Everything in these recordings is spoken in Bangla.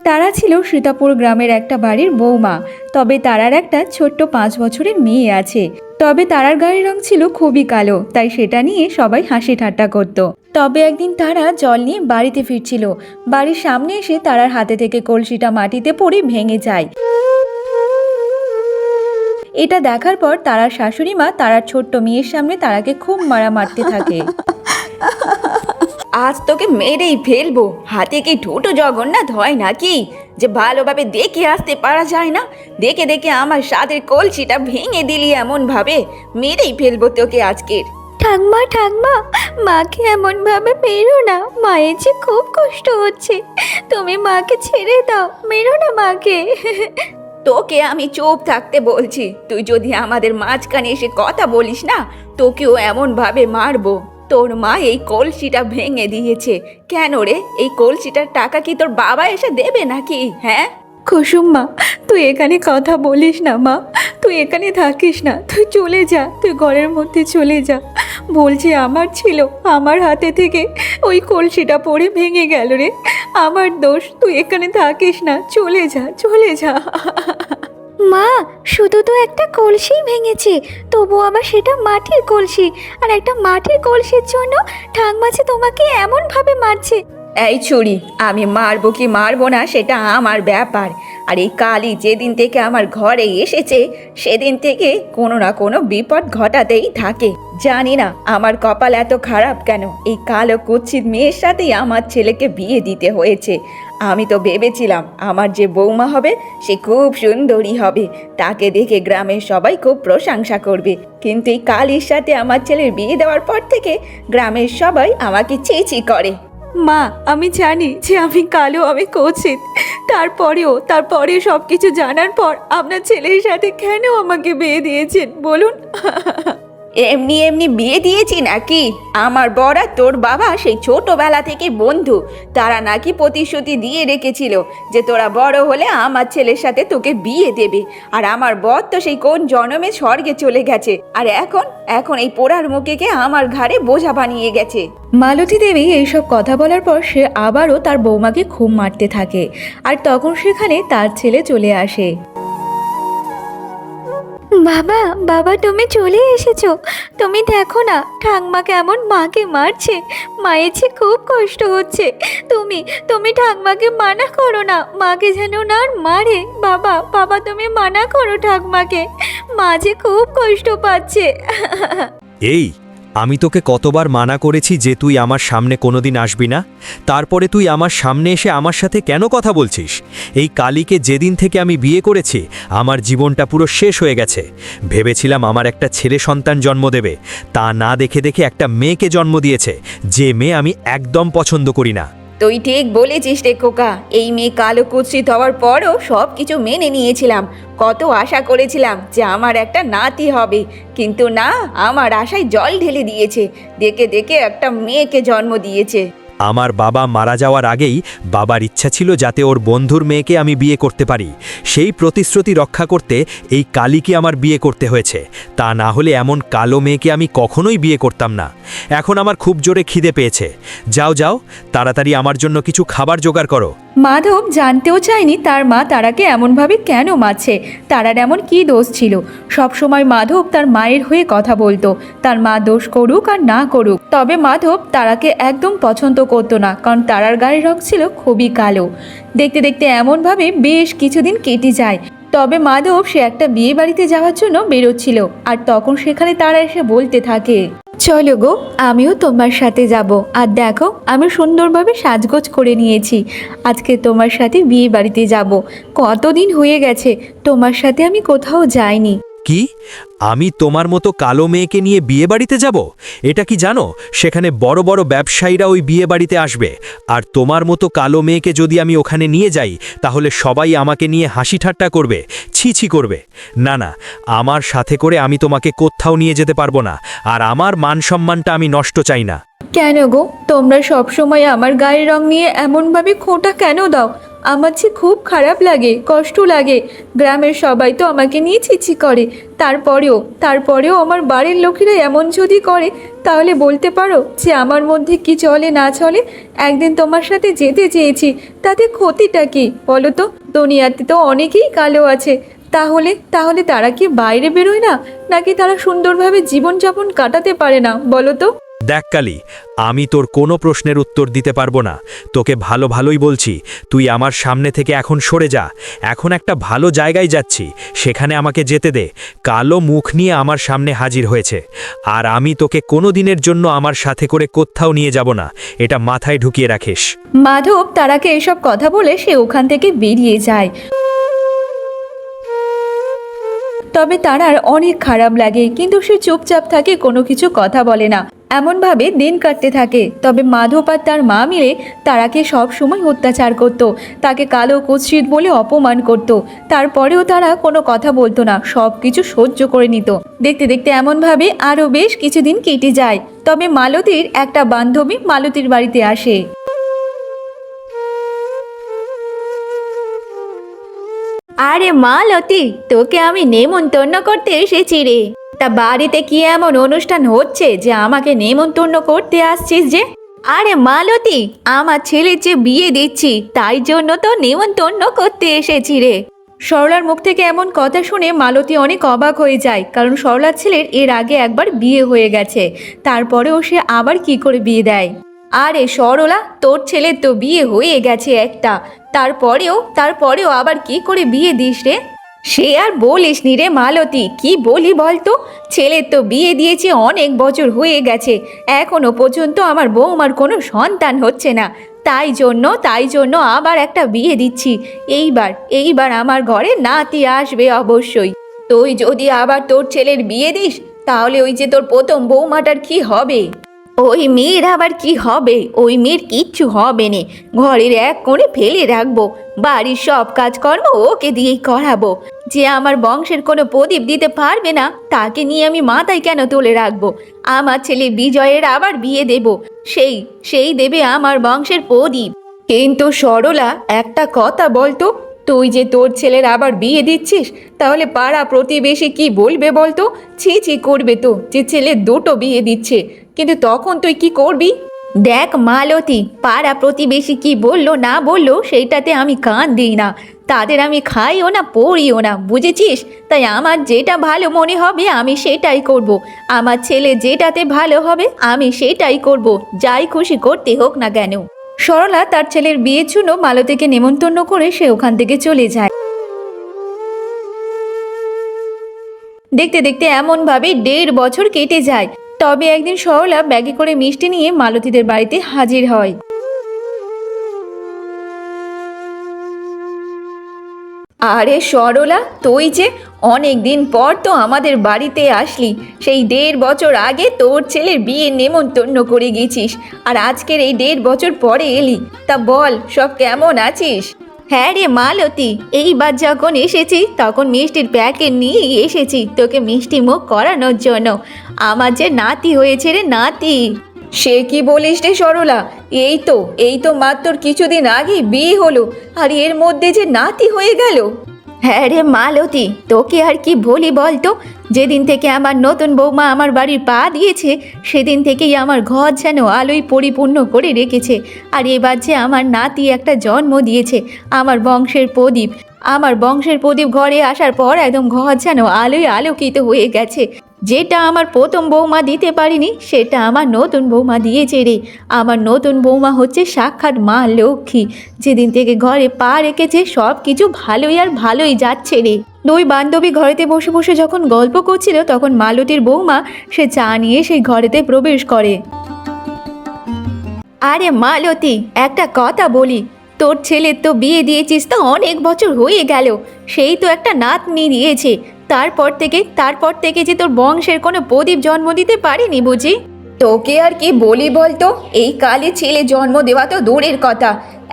তারা ছিল সীতাপুর গ্রামের একটা বাড়ির বৌমা। তবে তারার একটা ছোট্ট 5 বছরের মেয়ে আছে। তবে তারার গায়ের রং ছিল খুবই কালো, তাই সেটা নিয়ে সবাই হাসি ঠাট্টা করত। তবে একদিন তারা জল নিয়ে বাড়িতে ফিরছিল। বাড়ির সামনে এসে তারার হাতে থেকে কলসিটা মাটিতে পড়ে ভেঙে যায়। এটা দেখার পর তারার শাশুড়ি মা তারার ছোট্ট মেয়ের সামনে তারাকে খুব মারতে থাকে। আজ তোকে মেরেই ফেলবো। হাতে কি ঠুটো জগন্নাথ হয় নাকি যে ভালোভাবে দেখে আসতে পারা যায় না? দেখে দেখে আমার স্বাদের কলসিটা ভেঙে দিলি এমন ভাবে, মেরেই ফেলবো তোকে আজকের। ঠাকমা ঠাকমা, মাকে এমন ভাবে মেরো না, মায়ের যে খুব কষ্ট হচ্ছে। তুমি মাকে ছেড়ে দাও, মেরো না মাকে। তোকে আমি চুপ থাকতে বলছি। তুই যদি আমাদের মাঝখানে এসে কথা বলিস না, তোকেও এমন ভাবে মারবো। তোর মা এই কলসিটা ভেঙে দিয়েছে কেন রে? এই কলসিটার টাকা কি তোর বাবা এসে দেবে নাকি? হ্যাঁ কুসুম মা, তুই এখানে কথা বলিস না মা, তুই এখানে থাকিস না, তুই চলে যা, তুই ঘরের মধ্যে চলে যা। বলছি আমার ছিল, আমার হাতে থেকে ওই কলসিটা পড়ে ভেঙে গেল রে, আমার দোষ। তুই এখানে থাকিস না, চলে যা, চলে যা। মা, শুধু তো একটা কলসি ভেঙেছে, তবু আবার সেটা মাটির কলসি। আর একটা মাটির কলসির জন্য ঠাকমা যে তোমাকে এমন ভাবে মারছে। এই ছুরি, আমি মারবো কি মারবো না সেটা আমার ব্যাপার। আর এই কালী যেদিন থেকে আমার ঘরে এসেছে সেদিন থেকে কোনো না কোনো বিপদ ঘটাতেই থাকে। জানি না আমার কপাল এত খারাপ কেন, এই কালো কুৎসিত মেয়ের সাথেই আমার ছেলেকে বিয়ে দিতে হয়েছে। আমি তো ভেবেছিলাম আমার যে বৌমা হবে সে খুব সুন্দরী হবে, তাকে দেখে গ্রামের সবাই খুব প্রশংসা করবে। কিন্তু এই কালীর সাথে আমার ছেলের বিয়ে দেওয়ার পর থেকে গ্রামের সবাই আমাকে ছি করে। মা, আমি জানি যে আমি কালো, আমি কুৎসিত। তারপরেও সব কিছু জানার পর আপনার ছেলের সাথে কেন আমাকে বিয়ে দিয়েছেন বলুন? এমনি এমনি বিয়ে দিয়েছি নাকি? আমার বর আর তোর বাবা সেই ছোটবেলা থেকে বন্ধু। তারা নাকি প্রতিশ্রুতি দিয়ে রেখেছিল যে তোরা বড় হলে আমার ছেলের সাথে তোকে বিয়ে দেবে। আর আমার বর তো সেই কোন জন্মে স্বর্গে চলে গেছে, আর এখন এই পোড়ার মুখেকে আমার ঘাড়ে বোঝা বানিয়ে গেছে। মালতী দেবী এইসব কথা বলার পর সে আবারও তার বৌমাকে খুব মারতে থাকে। আর তখন সেখানে তার ছেলে চলে আসে। বাবা, বাবা, তুমি চলে এসেছো। তুমি দেখো না ঠাকমা কেমন মাকে মারছে, মায়ের যে খুব কষ্ট হচ্ছে। তুমি ঠাকমাকে মানা করো না, মাকে যেন না আর মারে। বাবা, বাবা, তুমি মানা করো ঠাকমাকে, মা যে খুব কষ্ট পাচ্ছে। এই, আমি তোকে কতবার মানা করেছি যে তুই আমার সামনে কোনোদিন আসবি না? তারপরে তুই আমার সামনে এসে আমার সাথে কেন কথা বলছিস? এই কালীকে যেদিন থেকে আমি বিয়ে করেছি আমার জীবনটা পুরো শেষ হয়ে গেছে। ভেবেছিলাম আমার একটা ছেলে সন্তান জন্ম দেবে, তা না দেখে দেখে একটা মেয়েকে জন্ম দিয়েছে, যে মেয়ে আমি একদম পছন্দ করি না। তুই ঠিক বলেছিস রে খোকা। এই মেয়ে কালো কুৎসিত হওয়ার পরও সব কিছু মেনে নিয়েছিলাম। কত আশা করেছিলাম যে আমার একটা নাতি হবে, কিন্তু না, আমার আশায় জল ঢেলে দিয়েছে। দেখে দেখে একটা মেয়েকে জন্ম দিয়েছে। আমার বাবা মারা যাওয়ার আগেই বাবার ইচ্ছা ছিল যাতে ওর বন্ধুর মেয়েকে আমি বিয়ে করতে পারি। সেই প্রতিশ্রুতি রক্ষা করতে এই কালীকে আমার বিয়ে করতে হয়েছে। তা না হলে এমন কালো মেয়েকে আমি কখনোই বিয়ে করতাম না। এখন আমার খুব জোরে খিদে পেয়েছে। যাও যাও, তাড়াতাড়ি আমার জন্য কিছু খাবার জোগাড় করো। মাধব জানতেও চায়নি তার মা তারাকে এমনভাবে কেন মারছে, তারার এমন কি দোষ ছিল। সব সময় মাধব তার মায়ের হয়ে কথা বলতো, তার মা দোষ করুক আর না করুক। তবে মাধব তারাকে একদম পছন্দ করতো না, কারণ তারার গায়ের রং ছিল খুবই কালো। দেখতে দেখতে এমনভাবে বেশ কিছুদিন কেটে যায়। তবে মাধব সে একটা বিয়ে বাড়িতে যাওয়ার জন্য বেরোচ্ছিল, আর তখন সেখানে তারা এসে বলতে থাকে, চলো গো, আমিও তোমার সাথে যাব। আর দেখো, আমি সুন্দরভাবে সাজগোজ করে নিয়েছি, আজকে তোমার সাথে বিয়ে বাড়িতে যাব। কতদিন হয়ে গেছে তোমার সাথে আমি কোথাও যাইনি। কি? আমি তোমার মতো কালো মেয়েকে নিয়ে বিয়ে বাড়িতে যাব? এটা কি জানো সেখানে বড় বড় ব্যবসায়ীরা ওই বিয়ে বাড়িতে আসবে, আর তোমার মতো কালো মেয়েকে যদি আমি ওখানে নিয়ে যাই তাহলে সবাই আমাকে নিয়ে হাসি ঠাট্টা করবে, ছি করবে। না না, আমার সাথে করে আমি তোমাকে কোথাও নিয়ে যেতে পারবো না, আর আমার মান সম্মানটা আমি নষ্ট চাই না। কেন গো, তোমরা সবসময় আমার গায়ের রং নিয়ে এমনভাবে খোঁটা কেন দাও? আমার যে খুব খারাপ লাগে, কষ্ট লাগে। গ্রামের সবাই তো আমাকে নিয়ে ছিছি করে, তারপরেও আমার বাড়ির লোকেরা এমন যদি করে, তাহলে বলতে পারো যে আমার মধ্যে কি চলে না চলে। একদিন তোমার সাথে যেতে চেয়েছি, তাতে ক্ষতিটা কি বলো তো? দুনিয়াতে তো অনেকেই কালো আছে, তাহলে তারা কি বাইরে বেরোয় না, নাকি তারা সুন্দরভাবে জীবনযাপন কাটাতে পারে না বলো তো? দেখ কালী, আমি তোর কোনো প্রশ্নের উত্তর দিতে পারবো না। তোকে ভালোই বলছি, তুই আমার সামনে থেকে এখন সরে যা। এখন একটা ভালো জায়গায় যাচ্ছি, সেখানে আমাকে যেতে দে। কালো মুখ নিয়ে আমার সামনে হাজির হয়েছে, আর আমি তোকে কোনো দিনের জন্য আমার সাথে করে কোথাও নিয়ে যাব না, এটা মাথায় ঢুকিয়ে রাখিস। মাধব তারাকে এসব কথা বলে সে ওখান থেকে বেরিয়ে যায়। তবে তারার অনেক খারাপ লাগে, কিন্তু সে চুপচাপ থাকে, কোনো কিছু কথা বলে না। এমনভাবে দিন কাটতে থাকে। তবে মাধব আর তার মা মিলে তারাকে সব সময় অত্যাচার করত, তাকে কালো কুৎসিত বলে অপমান করত। তারপরেও তারা কোনো কথা বলতো না, সব কিছু সহ্য করে নিত। দেখতে দেখতে এমনভাবে আরও বেশ কিছুদিন কেটে যায়। তবে মালতীর একটা বান্ধবী মালতীর বাড়িতে আসে। আরে মালতী, তোকে আমি নেমন্তন্ন করতে এসেছি রে। তা বাড়িতে কি এমন অনুষ্ঠান হচ্ছে যে আমাকে নেমন্তন্ন করতে আসছিস যে? আরে মালতী, আমার ছেলের যে বিয়ে দিচ্ছি, তাই জন্য তো নেমন্তন্ন করতে এসেছি রে। সরলার মুখ থেকে এমন কথা শুনে মালতী অনেক অবাক হয়ে যায়, কারণ সরলার ছেলের এর আগে একবার বিয়ে হয়ে গেছে, তারপরেও সে আবার কি করে বিয়ে দেয়? আরে সরলা, তোর ছেলের তো বিয়ে হয়ে গেছে একটা, তারপরেও আবার কি করে বিয়ে দিস রে? সে আর বলিস নি রে মালতী, কি বলি বলতো? ছেলের তো বিয়ে দিয়েছি অনেক বছর হয়ে গেছে, এখনো পর্যন্ত আমার বৌমার কোনো সন্তান হচ্ছে না। তাই জন্য আবার একটা বিয়ে দিচ্ছি। এইবার আমার ঘরে নাতি আসবে অবশ্যই। তুই যদি আবার তোর ছেলের বিয়ে দিস, তাহলে ওই যে তোর প্রথম বৌমাটার কি হবে? ওই মেয়ের আবার কি হবে? ওই মেয়ের কিচ্ছু হবে না, ঘরের এক কোণে ফেলে রাখবো। বাড়ির সব কাজকর্ম ওকে দিয়েই করাবো। যে আমার বংশের কোনো প্রদীপ দিতে পারবে না, তাকে নিয়ে আমি মাথায় কেন তুলে রাখবো? আমার ছেলে বিজয়ের আবার বিয়ে দেব, সেই দেবে আমার বংশের প্রদীপ। কিন্তু সরলা, একটা কথা বলতো, তুই যে তোর ছেলের আবার বিয়ে দিচ্ছিস, তাহলে পাড়া প্রতিবেশী কি বলবে বলতো? ছি করবে তো যে ছেলে দুটো বিয়ে দিচ্ছে, কিন্তু তখন তুই কি করবি? দেখ মালতী, পাড়া প্রতিবেশী কি বললো না বললো সেইটাতে আমি কান দিই না, তাদের আমি খাইও না পড়িও না, বুঝেছিস? তাই আমার যেটা ভালো মনে হবে আমি সেটাই করব। আমার ছেলে যেটাতে ভালো হবে আমি সেটাই করব, যাই খুশি করতে হোক না কেন। সরলা তার ছেলের বিয়ের জন্য মালতীকে নেমন্তন্ন করে সে ওখান থেকে চলে যায়। দেখতে দেখতে এমনভাবে 1.5 বছর কেটে যায়। তবে একদিন সরলা ব্যাগে করে মিষ্টি নিয়ে মালতীদের বাড়িতে হাজির হয়। আরে সরলা, তুই যে অনেক দিন পর তো আমাদের বাড়িতে আসলি। সেই 1.5 বছর আগে তোর ছেলের বিয়ে নেমন্তন্ন করে গেছিস, আর আজকের এই 1.5 বছর পরে এলি। তা বল, সব কেমন আছিস? হ্যাঁ রে মালতী, এইবার যখন এসেছি তখন মিষ্টির প্যাকেট নিয়ে এসেছি তোকে মিষ্টি মুখ করানোর জন্য। আমার যে নাতি হয়েছে রে, নাতি। সে কি বলিস রে সরলা? এই তো মাত্র কিছুদিন আগে বিয়ে হলো, আর এর মধ্যে যে নাতি হয়ে গেল। হ্যাঁ রে মালতী, তোকে আর কি বলি বলতো? যেদিন থেকে আমার নতুন বৌমা আমার বাড়ির পা দিয়েছে, সেদিন থেকেই আমার ঘর যেন আলোয় পরিপূর্ণ করে রেখেছে। আর এবার যে আমার নাতি একটা জন্ম দিয়েছে, আমার বংশের প্রদীপ ঘরে আসার পর একদম ঘর যেন আলোয় আলোকিত হয়ে গেছে। যেটা আমার প্রথম বৌমা দিতে পারিনি, সেটা আমার নতুন বৌমা দিয়েছে রে। আমার নতুন বৌমা হচ্ছে সাক্ষাৎ মা লক্ষ্মী। যেদিন থেকে ঘরে পা রেখেছে সব কিছু ভালোই যাচ্ছে রে। দুই বান্ধবী ঘরেতে বসে বসে যখন গল্প করছিল, তখন মালতীর বৌমা সে চা নিয়ে সেই ঘরেতে প্রবেশ করে। আরে মালতী, একটা কথা বলি, তোর ছেলের তো বিয়ে দিয়েছিস তো অনেক বছর হয়ে গেল, সেই তো একটা নাতনি দিয়েছে। তারপর থেকে যে তোর বংশের কোনো প্রদীপ জন্ম দিতে পারেনি বুঝি? তোকে আর কি বলি বলতো, এই কালে ছেলে জন্ম দেওয়া তো দূরের কথা,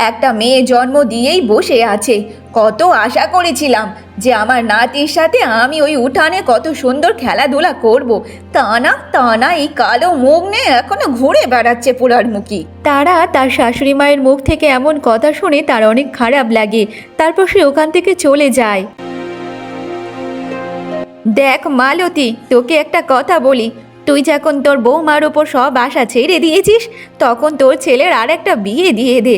একটা মেয়ে জন্ম দিয়েই বসে আছে। কত আশা করেছিলাম যে আমার নাতির সাথে আমি ওই উঠানে কত সুন্দর খেলাধুলা করব। তা না এই কালো মুখ নিয়ে এখনো ঘুরে বেড়াচ্ছে পোড়ারমুখী। তারা তার শাশুড়ি মায়ের মুখ থেকে এমন কথা শুনে তার অনেক খারাপ লাগে। তারপর সে ওখান থেকে চলে যায়। দেখ মালতী, তোকে একটা কথা বলি, তুই যখন তোর বৌমার ওপর সব আশা ছেড়ে দিয়েছিস, তখন তোর ছেলের আর একটা বিয়ে দিয়ে দে।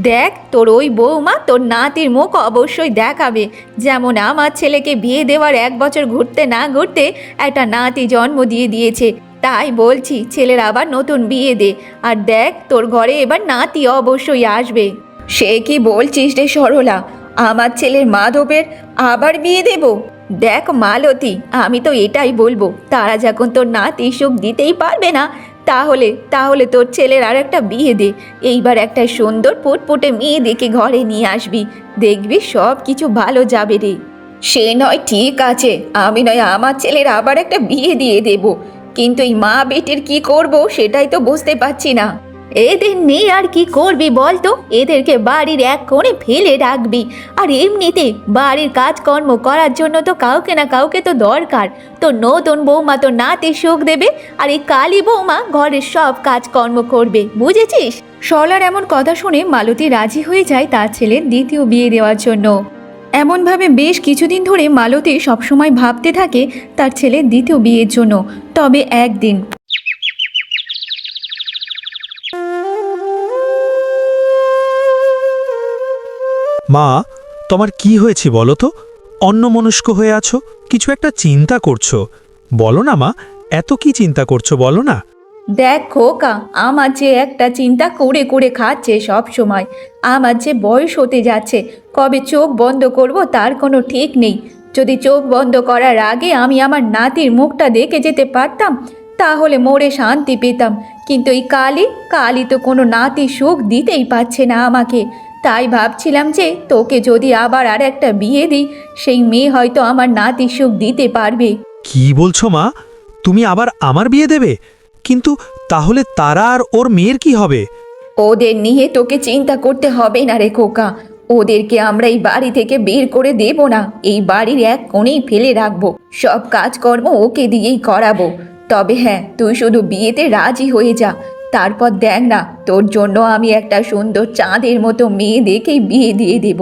দেখ তোর ওই বৌমা তোর নাতির মুখ অবশ্যই দেখাবে। যেমন আমার ছেলেকে বিয়ে দেওয়ার 1 বছর ঘুরতে না ঘুরতে একটা নাতি জন্ম দিয়ে দিয়েছে। তাই বলছি ছেলের আবার নতুন বিয়ে দে। আর দেখ তোর ঘরে এবার নাতি অবশ্যই আসবে। সে কি বলছিস রে সরলা, আমার ছেলের মাধবের আবার বিয়ে দেব? দেখ মালতী, আমি তো এটাই বলবো, তারা যখন তোর নাতি সুখ দিতেই পারবে না, তাহলে তোর ছেলের আর একটা বিয়ে দে। এইবার একটা সুন্দর ফুটফুটে মেয়ে দেখে ঘরে নিয়ে আসবি, দেখবি সব কিছু ভালো যাবে রে। সে নয় ঠিক আছে, আমি নয় আমার ছেলের আবার একটা বিয়ে দিয়ে দেব, কিন্তু এই মা বেটির কি করব সেটাই তো বুঝতে পারছি না। এদের নিয়ে আর কি করবি বল তো? এদেরকে বাড়ির এক কোণে ফেলে রাখবি। আর এমনিতে বাড়ির কাজকর্ম করার জন্য তো কাউকে না কাউকে তো দরকার। তো নতুন বৌমা তো নাতি সুখ দেবে, আর এই কালী বৌমা ঘরের সব কাজকর্ম করবে, বুঝেছিস? সরলার এমন কথা শুনে মালতী রাজি হয়ে যায় তার ছেলের দ্বিতীয় বিয়ে দেওয়ার জন্য। এমনভাবে বেশ কিছুদিন ধরে মালতী সবসময় ভাবতে থাকে তার ছেলের দ্বিতীয় বিয়ের জন্য। তবে একদিন মা, তোমার কি হয়েছে বলো তো? অন্যমনস্ক হয়ে আছো, কিছু একটা চিন্তা করছো। বলো না মা, এত কি চিন্তা করছো বলো না। দেখ খোকা, আমার যে একটা চিন্তা করে করে খাচ্ছে সব সময়। আমার যে বয়স হতে যাচ্ছে, কবে চোখ বন্ধ করব তার কোনো ঠিক নেই। যদি চোখ বন্ধ করার আগে আমি আমার নাতির মুখটা দেখে যেতে পারতাম, তাহলে মরে শান্তি পেতাম। কিন্তু এই কালী তো কোনো নাতি সুখ দিতেই পারছে না আমাকে। তাই ভাবছিলাম যে তোকে যদি আবার আর একটা বিয়ে দিই, সেই মেয়ে হয়তো আমার নাতি সুখ দিতে পারবে। কি বলছো মা, তুমি আবার আমার বিয়ে দেবে? কিন্তু তাহলে তারা আর ওর মেয়ের কি হবে? ওদের নিয়ে তোকে চিন্তা করতে হবে না রে খোকা, ওদেরকে আমরা এই বাড়ি থেকে বের করে দেব না, এই বাড়ির এক কোণেই ফেলে রাখবো, সব কাজকর্ম ওকে দিয়েই করাবো। তবে হ্যাঁ, তুই শুধু বিয়েতে রাজি হয়ে যা, তারপর দেখ না তোর জন্য আমি একটা সুন্দর চাঁদের মতো মেয়ে দেখেই বিয়ে দিয়ে দেব,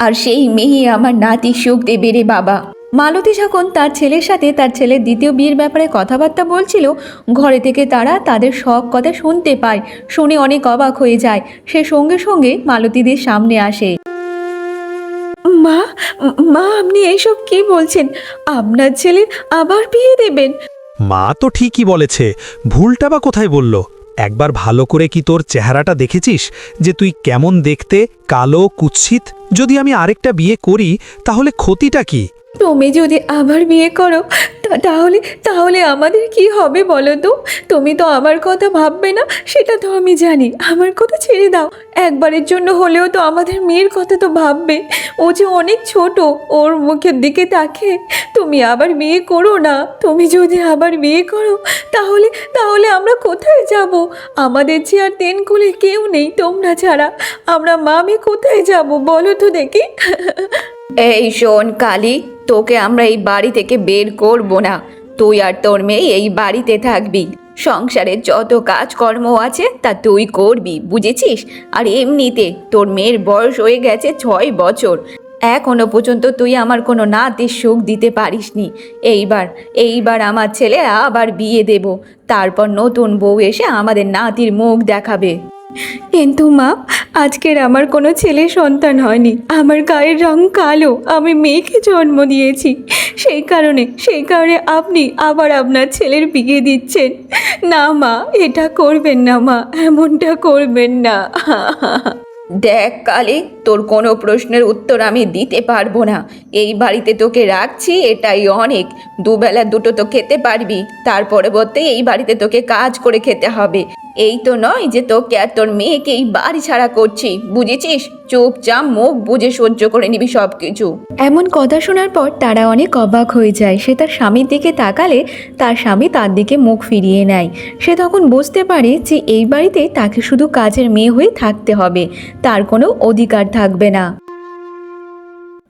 আর সেই মেয়ে আমার নাতি সুখ দেবে রে বাবা। মালতী যখন তার ছেলের সাথে তার ছেলের দ্বিতীয় বিয়ের ব্যাপারে কথাবার্তা বলছিল, ঘরে থেকে তারা তাদের সব কথা শুনতে পায়। শুনে অনেক অবাক হয়ে যায়। সে সঙ্গে সঙ্গে মালতীদের সামনে আসে। মা, আপনি এইসব কি বলছেন? আপনার ছেলে আবার বিয়ে দেবেন? মা তো ঠিকই বলেছে, ভুলটা বা কোথায় বলল? একবার ভালো করে কি তোর চেহারাটা দেখেছিস যে তুই কেমন দেখতে, কালো কুৎসিত? যদি আমি আরেকটা বিয়ে করি তাহলে ক্ষতিটা কি? তুমি যদি আবার বিয়ে করো তাহলে আমাদের কি হবে বলো তো? তুমি তো আমার কথা ভাববে না, সেটা তো আমি জানি। আমার কথা ছেড়ে দাও, একবারের জন্য হলেও তো আমাদের মেয়ের কথা তো ভাববে। ও যে অনেক ছোট, ওর মুখের দিকে তাকে। তুমি আবার বিয়ে করো না। তুমি যদি আবার বিয়ে করো তাহলে আমরা কোথায় যাব? আমাদের যে আর তেনকুলে কেউ নেই তোমরা ছাড়া। আমরা মামি কোথায় যাব বলো তো দেখি? এই শোন কালী, তোকে আমরা এই বাড়ি থেকে বের করব না, তুই আর তোর মেয়ে এই বাড়িতে থাকবি। সংসারের যত কাজকর্ম আছে তা তুই করবি, বুঝেছিস? আর এমনিতে তোর মেয়ের বয়স হয়ে গেছে 6 বছর, এখনো পর্যন্ত তুই আমার কোনো নাতির সুখ দিতে পারিসনি। এইবার আমার ছেলে আবার বিয়ে দেব, তারপর নতুন বউ এসে আমাদের নাতির মুখ দেখাবে। কিন্তু মা, আজকের আমার কোনো ছেলে সন্তান হয়নি। আমার গায়ের রং কালো, আমি মেয়েকে জন্ম দিয়েছি। সেই কারণে আপনি আবার আপনার ছেলের বিয়ে দিচ্ছেন। না মা, এটা করবেন না মা, এমনটা করবেন না। দেখ কালী, তোর কোনো প্রশ্নের উত্তর আমি দিতে পারবো না। এই বাড়িতে তোকে রাখছি, এটাই অনেক। দুবেলা দুটো তো খেতে পারবি, তার পরবর্তী এই বাড়িতে তোকে কাজ করে খেতে হবে। এই তো নয় যে তোকে আর তোর মেয়েকেই বাড়ি ছাড়া করছি, বুঝেছিস? চুপচাপ মুখ বুঝে সহ্য করে নিবি সব কিছু। এমন কথা শোনার পর তারা অনেক অবাক হয়ে যায়। সে তার স্বামীর দিকে তাকালে তার স্বামী তার দিকে মুখ ফিরিয়ে নেয়। সে তখন বুঝতে পারে যে এই বাড়িতে তাকে শুধু কাজের মেয়ে হয়ে থাকতে হবে, তার কোনো অধিকার থাকবে না।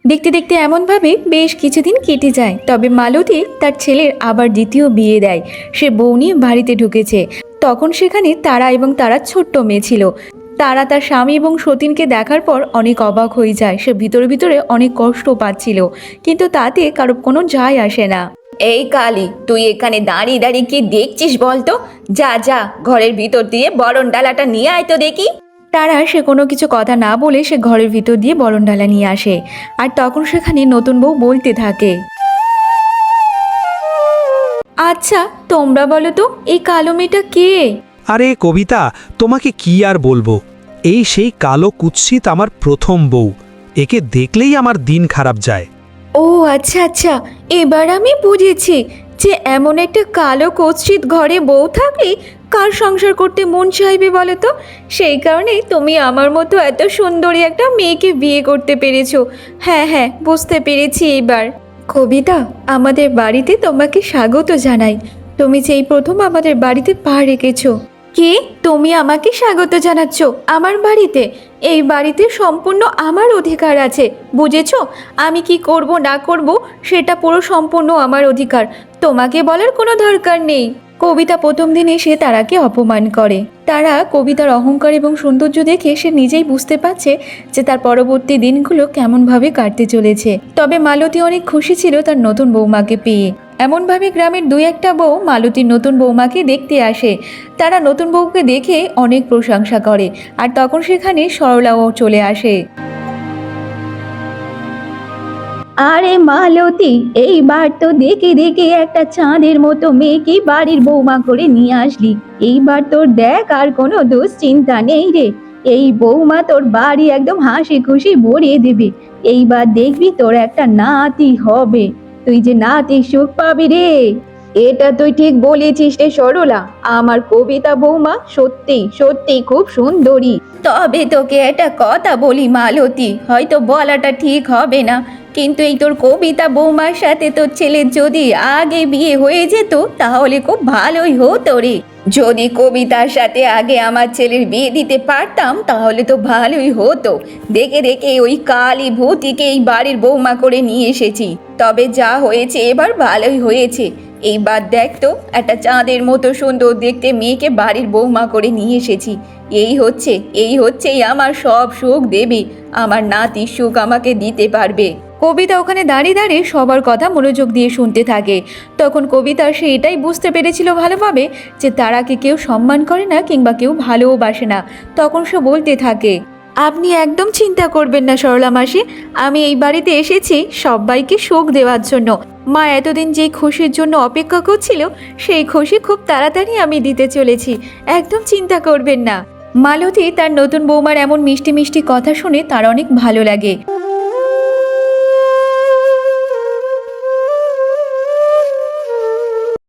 দেখতে দেখতে এমনভাবে বেশ কিছুদিন কেটে যায়। তবে মালতী তার ছেলের আবার দ্বিতীয় বিয়ে দেয়। সে বউ নিয়ে বাড়িতে ঢুকেছে। তখন সেখানে তারা এবং তারা ছোট্ট মেয়ে ছিল। তারা তার স্বামী এবং সতীনকে দেখার পর অনেক অবাক হয়ে যায়। সে ভিতরে ভিতরে অনেক কষ্ট পাচ্ছিল, কিন্তু তাতে কারো কোনো যায় আসে না। এই কালী, তুই এখানে দাঁড়িয়ে দাঁড়িয়ে কি দেখছিস বলতো? যা যা, ঘরের ভিতর দিয়ে বরণ ডালাটা নিয়ে আয় তো দেখি। তারা সে কোনো কিছু কথা না বলে সে ঘরের ভিতর দিয়ে বরণডালা নিয়ে আসে। আর তখন সেখানে নতুন বউ বলতে থাকে, আচ্ছা তোমরা বলো তো এই কালো মেয়েটা কে? আরে কবিতা, তোমাকে কি আর বলবো, এই সেই কালো কুৎসিত আমার প্রথম বউ। একে দেখলেই আমার দিন খারাপ যায়। ও আচ্ছা আচ্ছা, এবার আমি বুঝেছি যে এমন একটা কালো কুৎসিত ঘরে বউ থাকলে কার সংসার করতে মন চাইবে বলো তো। সেই কারণেই তুমি আমার মতো এত সুন্দরী একটা মেয়েকে বিয়ে করতে পেরেছো। হ্যাঁ হ্যাঁ, বুঝতে পেরেছি এবার। কবিতা, আমাদের বাড়িতে তোমাকে স্বাগত জানাই। তুমি যে এই প্রথম আমাদের বাড়িতে পা রেখেছো। কি, তুমি আমাকে স্বাগত জানাচ্ছ আমার বাড়িতে? এই বাড়িতে সম্পূর্ণ আমার অধিকার আছে, বুঝেছো? আমি কি করব না করব সেটা পুরো সম্পূর্ণ আমার অধিকার, তোমাকে বলার কোনো দরকার নেই। কবিতা প্রথম দিন এসে তারাকে অপমান করে। তারা কবিতার অহংকার এবং সৌন্দর্য দেখে সে নিজেই বুঝতে পারছে যে তার পরবর্তী দিনগুলো কেমনভাবে কাটতে চলেছে। তবে মালতী অনেক খুশি ছিল তার নতুন বৌমাকে পেয়ে। এমনভাবে গ্রামের দুই একটা বউ মালতীর নতুন বৌমাকে দেখতে আসে। তারা নতুন বউকে দেখে অনেক প্রশংসা করে। আর তখন সেখানে সরলাও চলে আসে। আরে মালতী, এইবার তো দেখে দেখে একটা চাঁদের মতো মেয়েকে বাড়ির বৌমা করে নিয়ে আসলি। এইবার তোর দেখ আর কোনো দুশ্চিন্তা নেই রে। এই বৌমা তোর বাড়ি একদম হাসি খুশি ভরিয়ে দেবে। এইবার দেখবি তোর একটা নাতি হবে, তুই যে নাতি সুখ পাবি রে। এটা তুই ঠিক বলেছিস রে সরলা, আমার কবিতা বৌমা সত্যি সত্যি খুব সুন্দরী। তবে তোকে একটা কথা বলি মালতী, হয়তো বলাটা ঠিক হবে না, কিন্তু এই তোর কবিতা বৌমার সাথে তোর ছেলের যদি আগে বিয়ে হয়ে যেত তাহলে খুব ভালোই হতো রে। যদি কবিতার সাথে আগে আমার ছেলের বিয়ে দিতে পারতাম তাহলে তো ভালোই হতো। দেখে দেখে ওই কালী ভূতিকে এই বাড়ির বৌমা করে নিয়ে এসেছি। তবে যা হয়েছে এবার ভালোই হয়েছে। এইবার দেখ তো, একটা চাঁদের মতো সুন্দর দেখতে মেয়েকে বাড়ির বৌমা করে নিয়ে এসেছি। এই হচ্ছেই আমার সব সুখ দেবী, আমার নাতির সুখ আমাকে দিতে পারবে। কবিতা ওখানে দাঁড়িয়ে দাঁড়িয়ে সবার কথা মনোযোগ দিয়ে শুনতে থাকে। তখন কবিতা সে এটাই বুঝতে পেরেছিল ভালোভাবে যে তারাকে কেউ সম্মান করে না কিংবা কেউ ভালোবাসে না। তখন সে বলতে থাকে, আপনি একদম চিন্তা করবেন না সরলা মাসি, আমি এই বাড়িতে এসেছি সবাইকে সুখ দেওয়ার জন্য। মা এতদিন যেই খুশির জন্য অপেক্ষা করছিল সেই খুশি খুব তাড়াতাড়ি আমি দিতে চলেছি, একদম চিন্তা করবেন না। মালতী তার নতুন বৌমার এমন মিষ্টি মিষ্টি কথা শুনে তার অনেক ভালো লাগে।